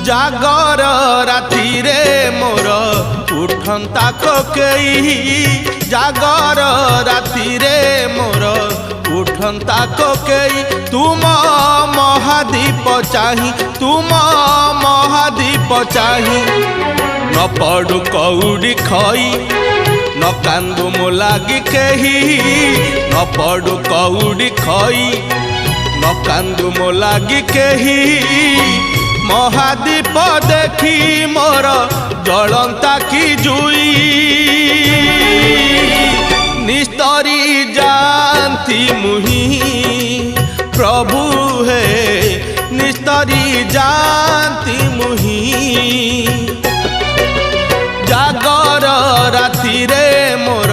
जागर राति रे मोर उठंता कोकेई जागर राति रे मोर उठंता कोकेई तुम महादीप चाही तुम महादीप चाही न पड़ू कौड़ी खई न कांदू मो लागी केही न पड़ू कौड़ी खई न कांदू मो लागी केही महादीप देखी मोर जलंता की जुई निस्तरी जानती मुही प्रभु है निस्तरी जानती मुही